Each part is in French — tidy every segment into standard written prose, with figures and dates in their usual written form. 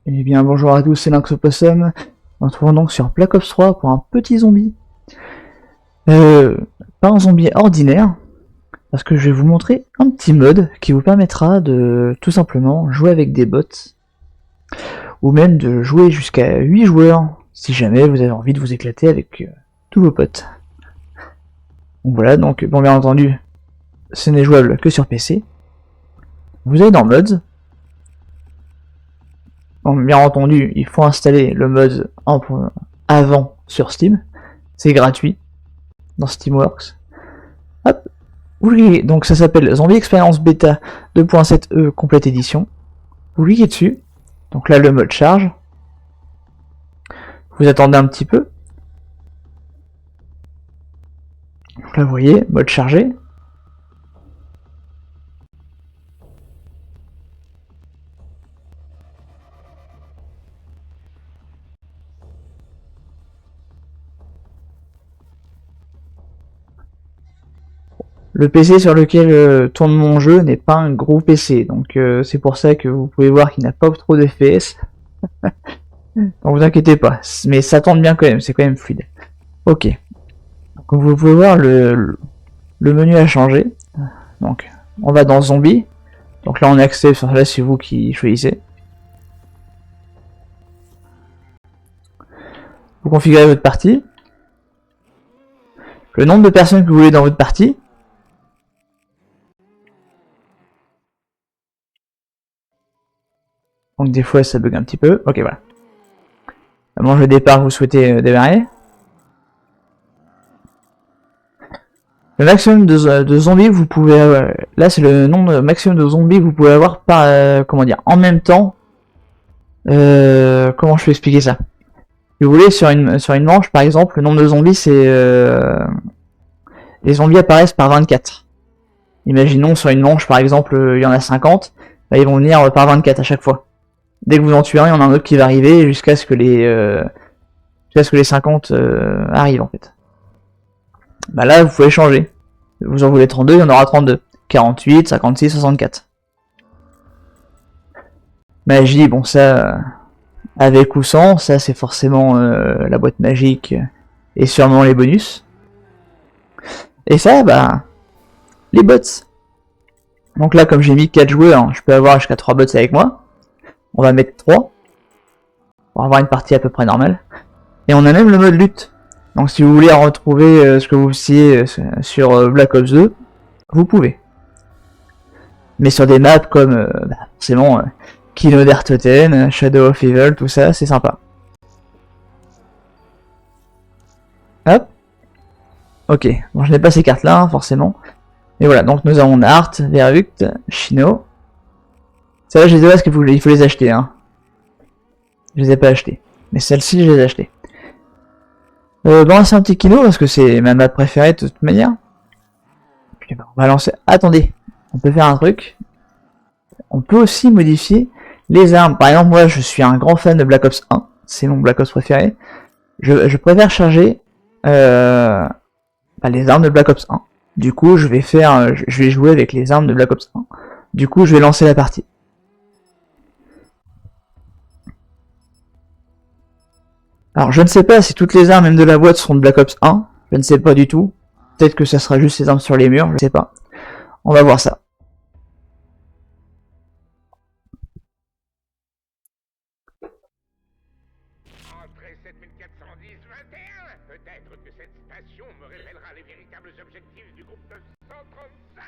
Eh bien bonjour à tous, c'est Lynx Opossum. On se retrouve donc sur Black Ops 3 pour un petit zombie. Pas un zombie ordinaire, parce que je vais vous montrer un petit mode qui vous permettra de tout simplement jouer avec des bots, ou même de jouer jusqu'à 8 joueurs, si jamais vous avez envie de vous éclater avec tous vos potes. Donc voilà, donc bon bien entendu, ce n'est jouable que sur PC. Vous allez dans Mods. Bon, bien entendu, il faut installer le mode avant sur Steam. C'est gratuit dans Steamworks. Hop. Oui, donc ça s'appelle Zombie Experience Beta 2.7e Complete Edition. Vous cliquez dessus. Donc là, le mode charge. Vous attendez un petit peu. Donc là, vous voyez, mode chargé. Le PC sur lequel tourne mon jeu n'est pas un gros PC, donc c'est pour ça que vous pouvez voir qu'il n'a pas trop d'FPS. Donc vous inquiétez pas, mais ça tourne bien quand même, c'est quand même fluide. Ok. Donc, comme vous pouvez voir, le menu a changé. Donc on va dans Zombie. Donc là on accepte, là c'est vous qui choisissez. Vous configurez votre partie. Le nombre de personnes que vous voulez dans votre partie. Donc des fois ça bug un petit peu. Ok, voilà. Manche de départ, vous souhaitez démarrer. Le maximum de zombies vous pouvez là c'est le nombre maximum de zombies que vous pouvez avoir par comment dire en même temps. Comment je peux expliquer ça? Si vous voulez sur une manche par exemple, le nombre de zombies c'est les zombies apparaissent par 24. Imaginons sur une manche par exemple il y en a 50, bah, ils vont venir par 24 à chaque fois. Dès que vous en tuez un, il y en a un autre qui va arriver jusqu'à ce que les 50 arrivent en fait. Bah là vous pouvez changer. Vous en voulez 32, il y en aura 32. 48, 56, 64. Magie, bon ça, avec ou sans, ça c'est forcément la boîte magique et sûrement les bonus. Et ça, bah, les bots. Donc là, comme j'ai mis 4 joueurs, je peux avoir jusqu'à 3 bots avec moi. On va mettre 3 pour avoir une partie à peu près normale. Et on a même le mode lutte. Donc si vous voulez retrouver ce que vous faisiez sur Black Ops 2, vous pouvez. Mais sur des maps comme forcément Kill of Totem, Shadow of Evil, tout ça, c'est sympa. Hop. Ok, bon je n'ai pas ces cartes là, hein, forcément. Et voilà, donc nous avons Art, Verruct, Chino. Ça là je les ai pas parce qu'il faut les acheter, hein. Je les ai pas achetés. Mais celle-ci je les ai achetées. Bon c'est un petit kilo parce que c'est ma map préférée de toute manière. Puis on va lancer. Attendez, on peut faire un truc. On peut aussi modifier les armes. Par exemple, moi je suis un grand fan de Black Ops 1. C'est mon Black Ops préféré. Je préfère charger les armes de Black Ops 1. Du coup, je vais jouer avec les armes de Black Ops 1. Du coup, je vais lancer la partie. Alors, je ne sais pas si toutes les armes, même de la boîte, seront de Black Ops 1. Je ne sais pas du tout. Peut-être que ça sera juste les armes sur les murs, je ne sais pas. On va voir ça. Entrée 7410-21. Peut-être que cette station me révélera les véritables objectifs du groupe 935.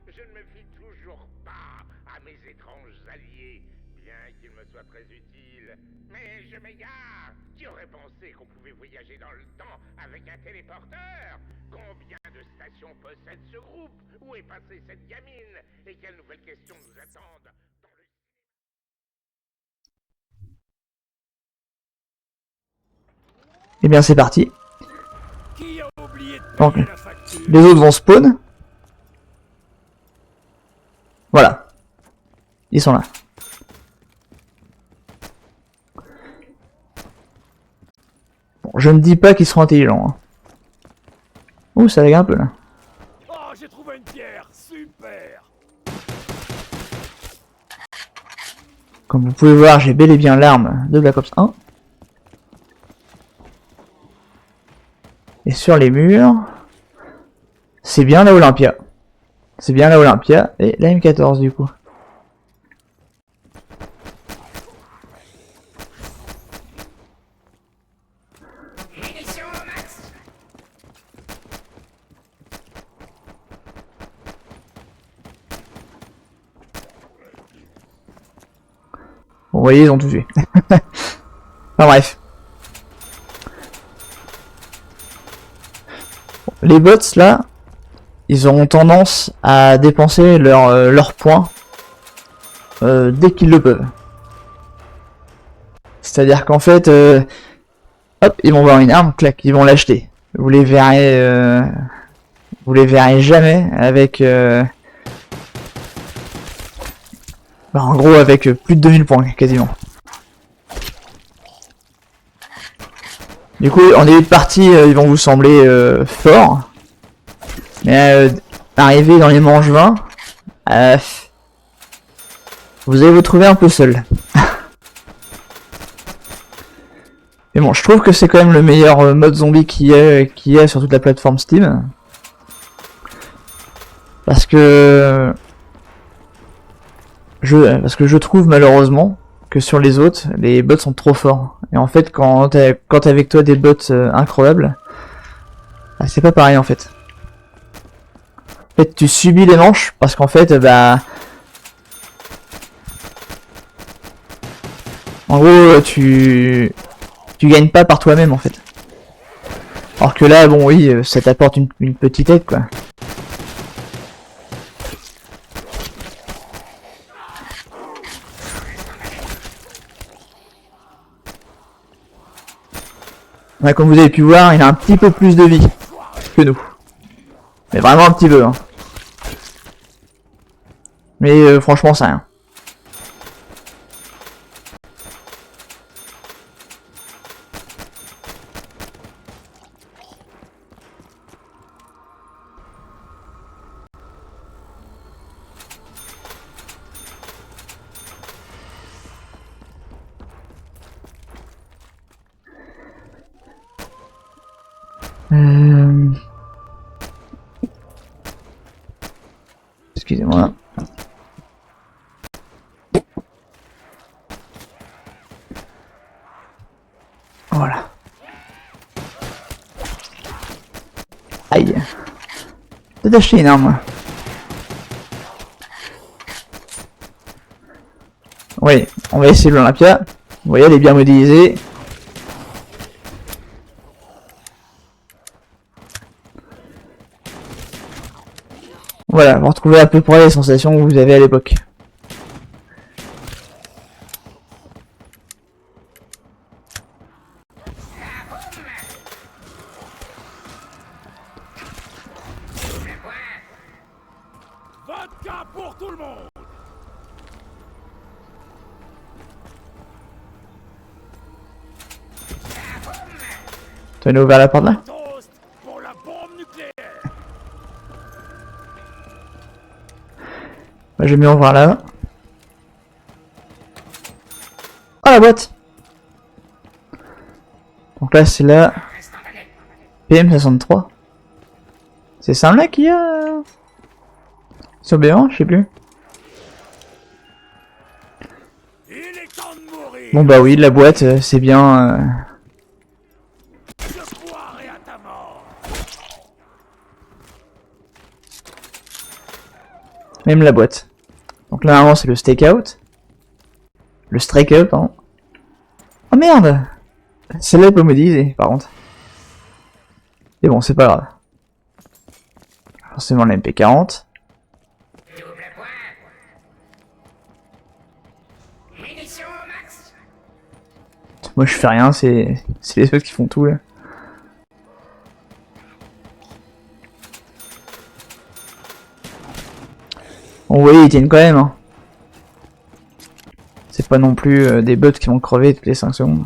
Je ne me fie toujours pas à mes étranges alliés, bien qu'ils me soient très utiles. Mais je m'égare. Qui aurait pensé qu'on pouvait voyager dans le temps avec un téléporteur? Combien de stations possède ce groupe? Où est passée cette gamine? Et quelles nouvelles questions nous attendent dans le... Et bien c'est parti. Donc, les autres vont spawn. Voilà. Ils sont là. Bon, je ne dis pas qu'ils seront intelligents. Hein. Ouh, ça lag un peu là. Oh, j'ai trouvé une pierre, super. Comme vous pouvez voir, j'ai bel et bien l'arme de Black Ops 1. Et sur les murs, c'est bien la Olympia. C'est bien la Olympia et la M14 du coup. Bon, vous voyez, ils ont tout tué. Enfin bref. Les bots là, ils auront tendance à dépenser leurs points dès qu'ils le peuvent. C'est-à-dire qu'en fait, hop, ils vont voir une arme, clac, ils vont l'acheter. Vous les verrez jamais avec, en gros avec plus de 2000 points quasiment. Du coup, en début de partie, ils vont vous sembler forts, mais arrivé dans les manches 20, vous allez vous trouver un peu seul. Mais bon, je trouve que c'est quand même le meilleur mode zombie qui est sur toute la plateforme Steam. Parce que je trouve malheureusement que sur les autres, les bots sont trop forts. Et en fait, quand t'as avec toi des bots incroyables, bah, c'est pas pareil en fait. En fait, tu subis les manches parce qu'en fait, bah, en gros, tu gagnes pas par toi-même en fait. Alors que là, bon, oui, ça t'apporte une petite aide quoi. Ouais, comme vous avez pu voir, il a un petit peu plus de vie que nous. Mais vraiment un petit peu. Hein. Mais franchement, c'est rien. Excusez-moi. Voilà. Aïe. Peut-être acheter une arme. Oui, on va essayer l'Olympia. Vous voyez, elle est bien modélisée. Voilà, vous retrouvez à peu près les sensations que vous avez à l'époque. Vodka pour tout le monde. Tu vas nous ouvrir la porte là? Toast pour la bombe nucléaire. Moi j'ai mis ouvrir là. Oh la boîte! Donc là c'est la PM63. C'est ça là qui a sur B1, je sais plus. Il est temps de mourir. Bon bah oui, la boîte c'est bien. Je boirai à ta mort. Même la boîte. Donc là normalement c'est le stakeout. Le strikeout, pardon. Oh merde! Celle-là est pas modélisée par contre. Et bon, c'est pas grave. Forcément la MP40. Moi je fais rien, c'est les autres qui font tout là. Bon, vous voyez, ils tiennent quand même. Hein. C'est pas non plus des bots qui vont crever toutes les 5 secondes.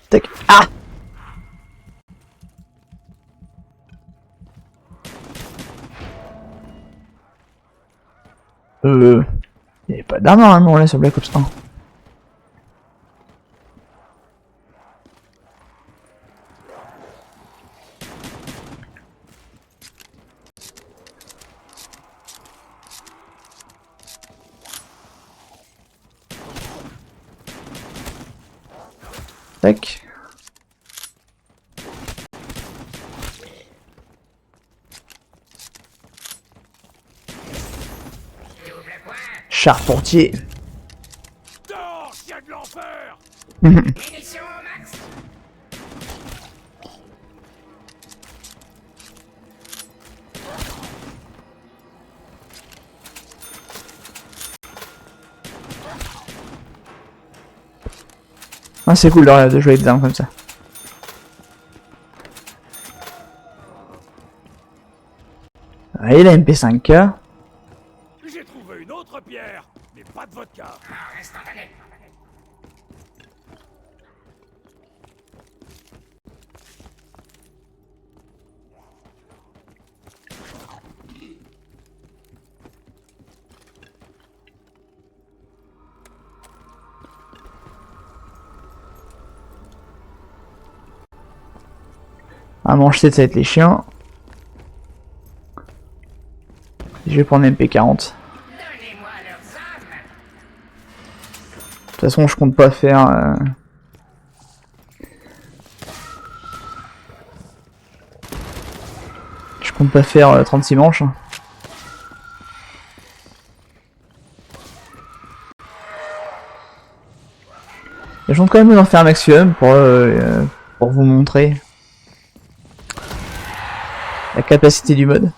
Tac. Ah! Il n'y avait pas d'armes normalement là sur Black Ops 1. Tac. Charpentier. Dors, chien de l'enfer! Mhm. Munitions au max! Ah, c'est cool de jouer avec des armes comme ça. Ah, et la MP5K. J'ai trouvé une autre pierre, mais pas de vodka. Reste en tête. Un manche 7 ça va être les chiens. Je vais prendre MP40. Donnez-moi leurs armes. De toute façon je compte pas faire... Je compte pas faire 36 manches. Mais je compte quand même en faire un maximum pour vous montrer la capacité du mode.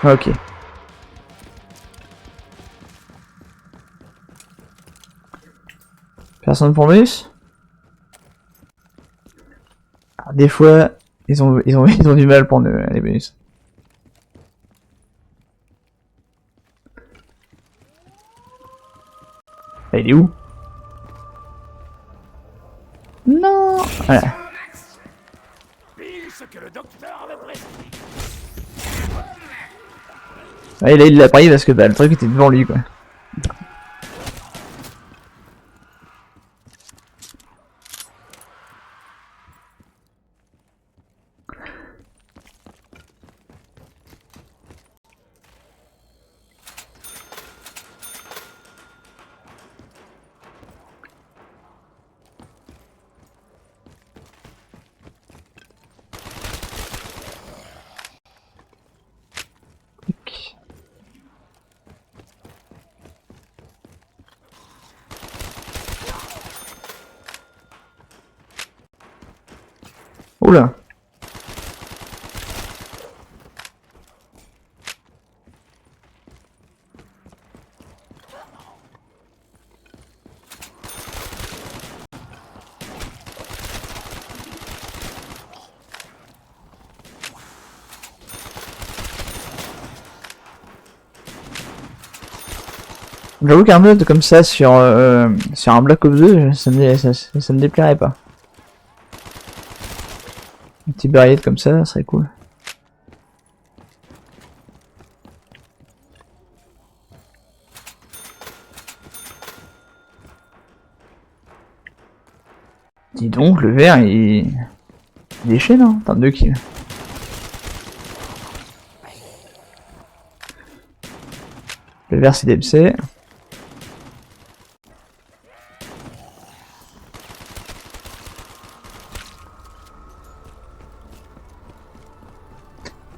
Ok. Personne pour bonus? Alors, des fois, ils ont du mal pour les bonus. Ah, il est où? Non! Voilà. Pile ce que le docteur avait prescrit. Ouais, là il l'a pris parce que bah, le truc était devant lui quoi. Oula. J'avoue qu'un mode comme ça sur un Black Ops 2, ça me déplairait pas. Un petit barrière comme ça serait cool. Dis donc, le vert il déchaîne, hein, enfin 2 kills. Le vert c'est DMC.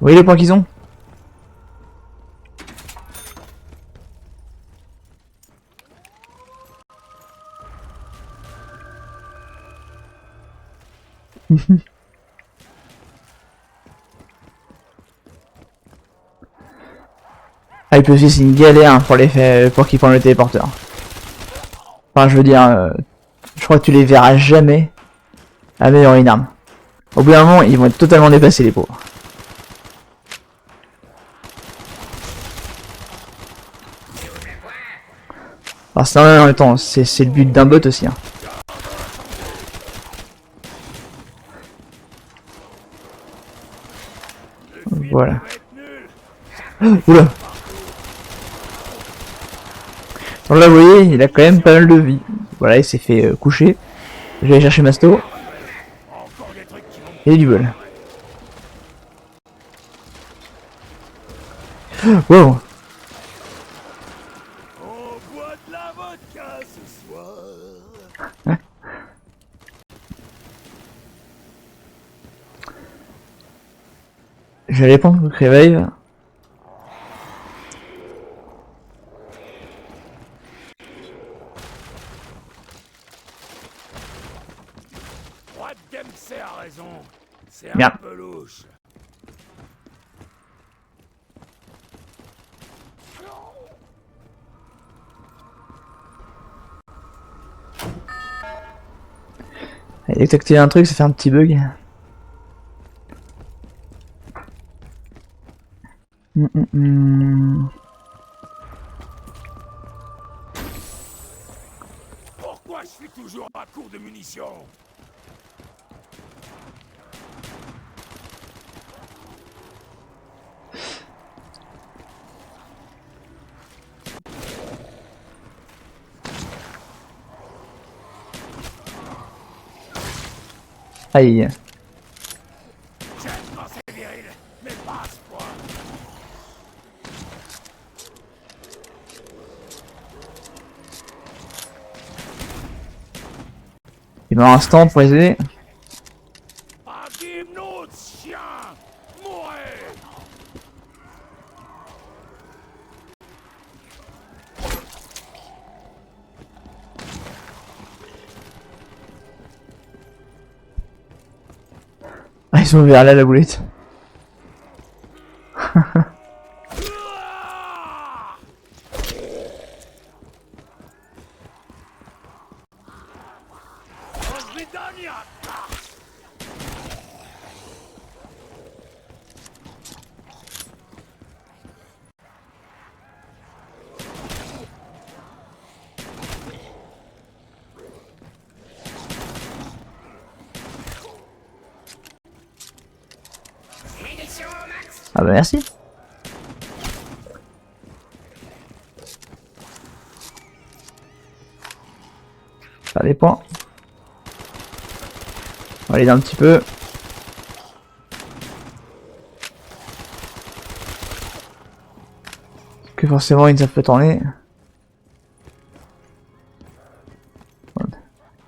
Vous voyez les points qu'ils ont? Ah, et puis aussi c'est une galère pour qu'ils prennent le téléporteur. Enfin je veux dire, je crois que tu les verras jamais améliorer une arme. Au bout d'un moment ils vont être totalement dépassés les pauvres. Alors c'est en même temps, c'est le but d'un bot aussi. Hein. Voilà. Oula. Donc là vous voyez, il a quand même pas mal de vie. Voilà, il s'est fait coucher. Je vais aller chercher Masto. Et du bol. Wow. Je vais aller prendre le revive. Dempsey a raison. C'est Merde. un peu louche. Allez, dès que t'actives un truc, ça fait un petit bug. Pourquoi je suis toujours à court de munitions? Aïe. J'aime quand c'est viril, mais pas à ce point. Il va un instant pour les aider. Pas d'hypnose, chien! Mourez! Ah, ils sont vers là la boulette. Ah bah merci. Faire des points. On va l'aider un petit peu. Que forcément ils ne savent pas tourner.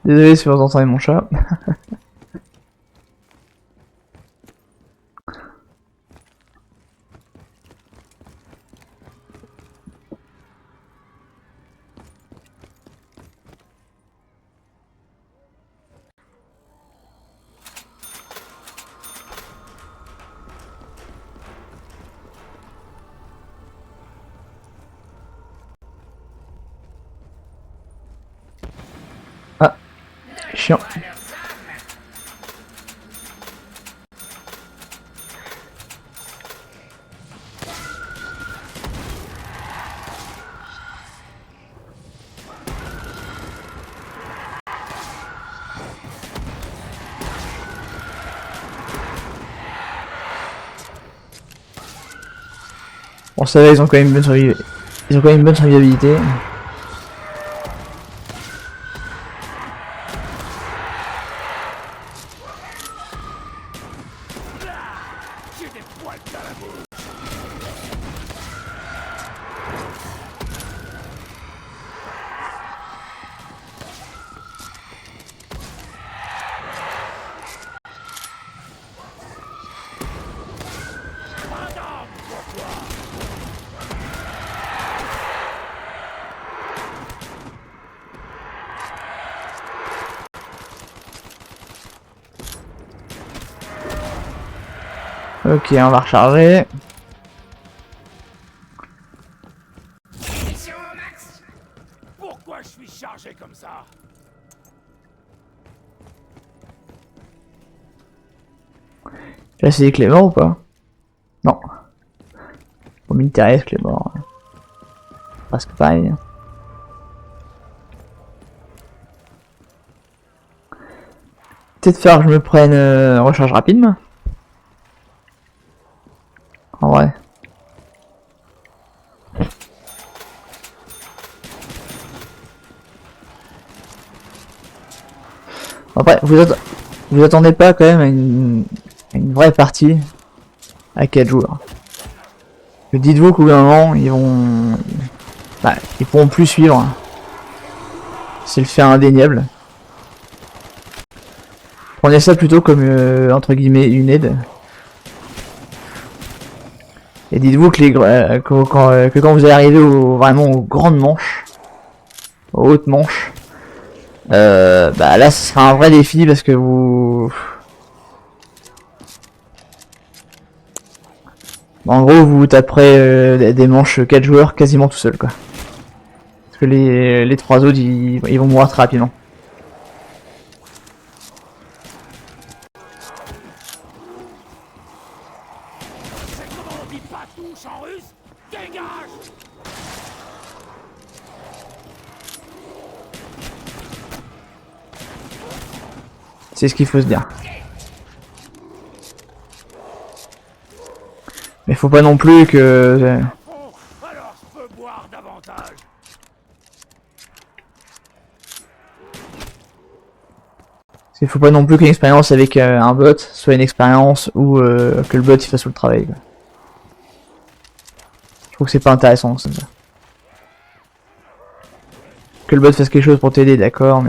Désolé si vous entendez mon chat. Ah, chiant. Bon ça va, ils ont quand même une bonne survivabilité. Ils ont quand même une bonne survivabilité. J'ai des poils dans la bouche. Ok, on va recharger. Munitions au max. Pourquoi je suis chargé comme ça? Là, c'est Clément ou pas? Non. Au militaire, Clément. Presque pareil. Peut-être faire que je me prenne recharge rapide, moi. En vrai. Après, vous attendez pas quand même à une vraie partie à 4 joueurs. Dites-vous qu'au bout d'un moment, ils pourront plus suivre. C'est le fait indéniable. Prenez ça plutôt comme entre guillemets une aide. Et dites-vous que quand vous allez arriver vraiment aux grandes manches, aux hautes manches, bah là ce sera un vrai défi parce que en gros vous taperez des manches 4 joueurs quasiment tout seul quoi. Parce que les 3 autres ils vont mourir très rapidement. C'est comment on dit pas touche en russe? Dégage! C'est ce qu'il faut se dire. Mais faut pas non plus que... Bon, alors je peux boire davantage. Il faut pas non plus qu'une expérience avec un bot soit une expérience où que le bot il fasse tout le travail quoi. Je trouve que c'est pas intéressant ça. Que le bot fasse quelque chose pour t'aider d'accord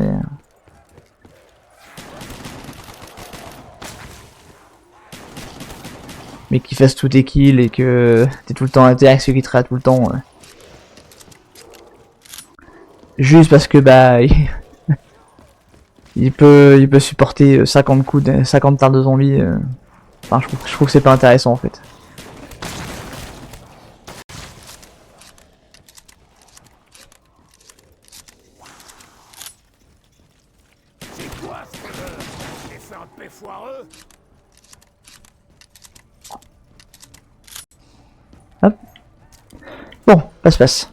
mais qu'il fasse tous tes kills et que t'es tout le temps à terre avec celui qui te rate tout le temps. Juste parce que bah il peut supporter 50 coups, 50 tartes de zombies. Enfin je trouve que c'est pas intéressant en fait. C'est quoi ce voleur? J'ai fait un paix foireux? Hop. Bon, passe.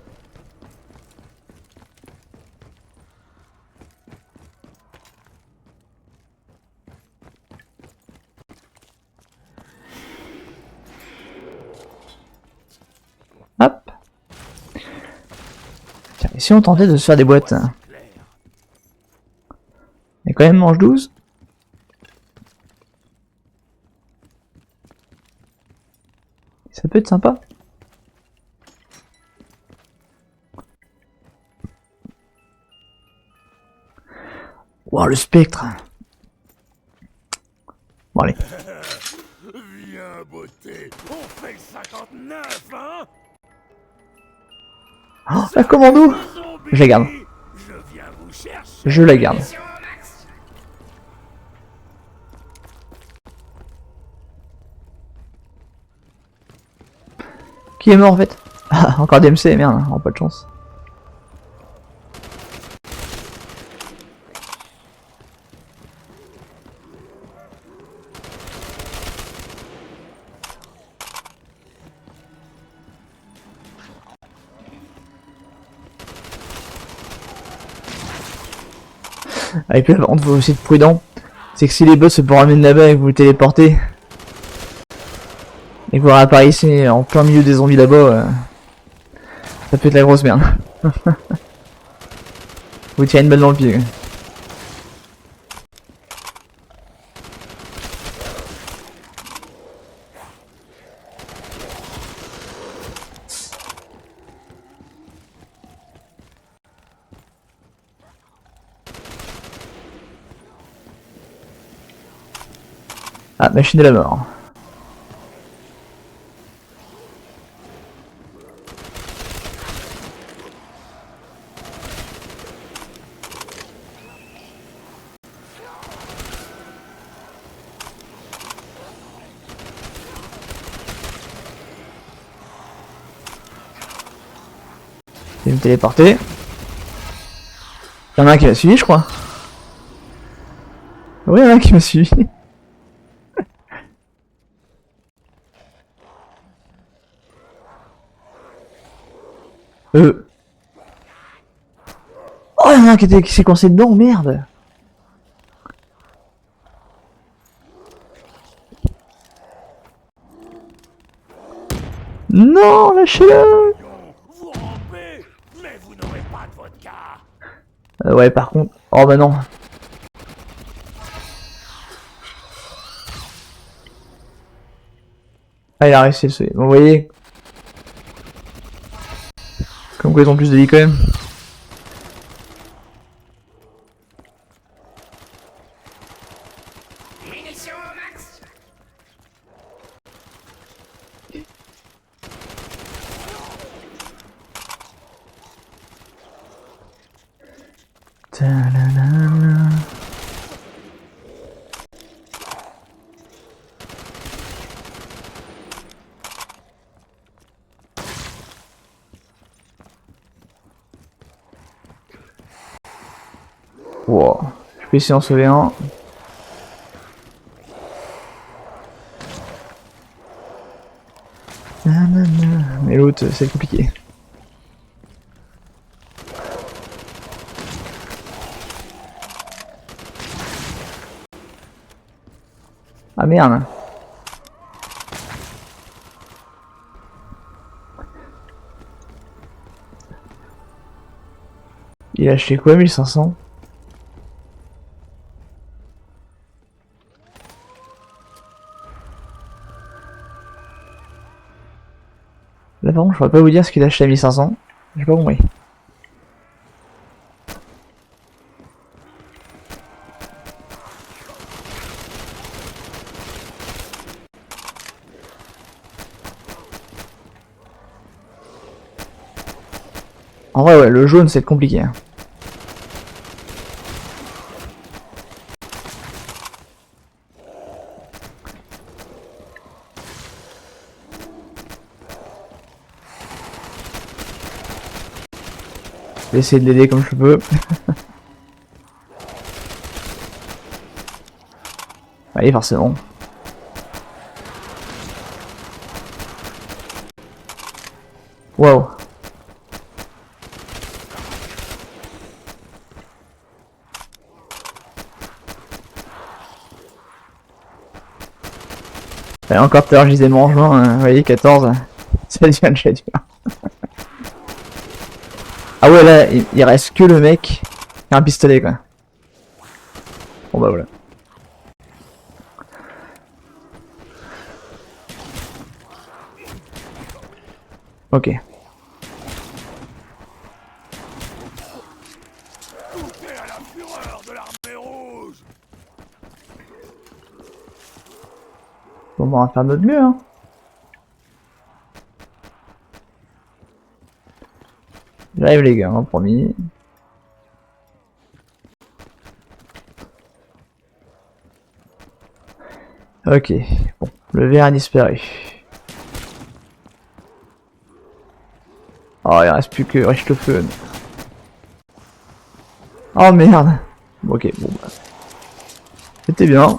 Hop. Tiens, et si on tentait de se faire des boîtes? Mais quand même mange 12. Ça peut être sympa. Wow, le spectre. Bon allez. Viens, beauté, on fait le 59, hein? Oh, la commando. Zombie, Je la garde. je viens vous chercher. Je la garde. Munitions au max. Qui est mort en fait? Ah, encore DMC, merde, oh, pas de chance. Et puis on faut aussi être prudent. C'est que si les boss se vous ramènent là-bas et que vous vous téléportez et que vous réapparaissez en plein milieu des zombies là-bas, ça peut être la grosse merde. Vous tirez une balle dans le pied. Ah, machine de la mort. Je vais me téléporter. Il y en a un qui m'a suivi, je crois. Oui, il y en a un qui m'a suivi. Oh, il y en a un qui s'est coincé dedans, merde. Non, lâchez-le. Vous rampez, mais vous n'aurez pas de vodka. Ouais, par contre... Oh bah non. Ah, il a réussi à le sauver. Bon, vous voyez. Comme quoi ils ont plus de vie quand même. Munitions au max. Ta-la-la-la. Wow. Je peux essayer d'en sauver un. Mais l'autre, c'est compliqué. Ah merde. Il a acheté quoi, 1500? Là par contre, je pourrais pas vous dire ce qu'il a acheté à 1500. J'ai pas compris. En vrai, ouais, le jaune c'est compliqué. Hein. Je vais essayer de l'aider comme je peux. Oui, forcément. Waouh. Allez, encore tout à l'heure, je disais mange-moi, vous voyez, 14, ça devient déjà dur. Ah ouais, là, il reste que le mec qui a un pistolet, quoi. Bon bah voilà. Ok. Goûtez à la fureur de l'armée rouge. Bon, bah, on va faire de notre mieux, hein. J'arrive les gars, hein, promis. Ok, bon, le verre a disparu. Oh, il reste plus que Richthofen. Oh merde. Bon, ok, bon bah. C'était bien.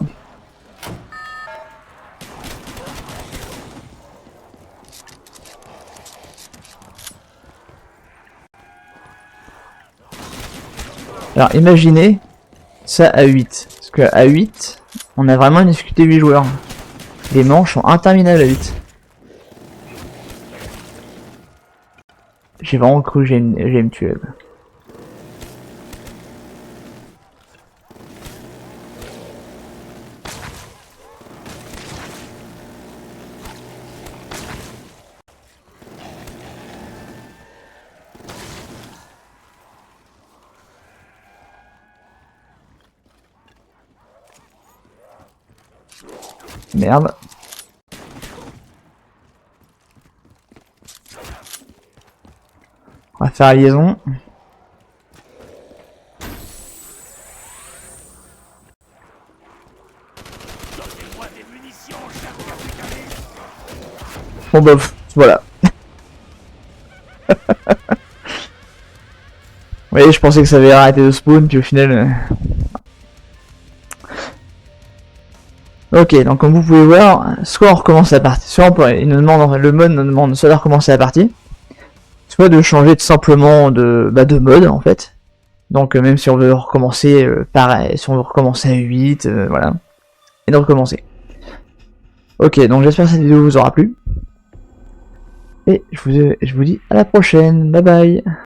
Alors imaginez ça à 8. Parce que à 8, on a vraiment une difficulté 8 joueurs. Les manches sont interminables à 8. J'ai vraiment cru que j'allais me tuer. Quoi. Merde. On va faire la liaison. Donnez-moi des munitions, cher capitaliste. Bon bah voilà. Oui, je pensais que ça avait arrêté de spawn, puis au final... Ok, donc comme vous pouvez voir, soit on recommence la partie, soit il nous demande, le mode nous demande soit de recommencer la partie, soit de changer tout simplement de mode en fait. Donc même si on veut recommencer pareil, si on veut recommencer à 8, voilà, et de recommencer. Ok, donc j'espère que cette vidéo vous aura plu, et je vous dis à la prochaine, bye bye.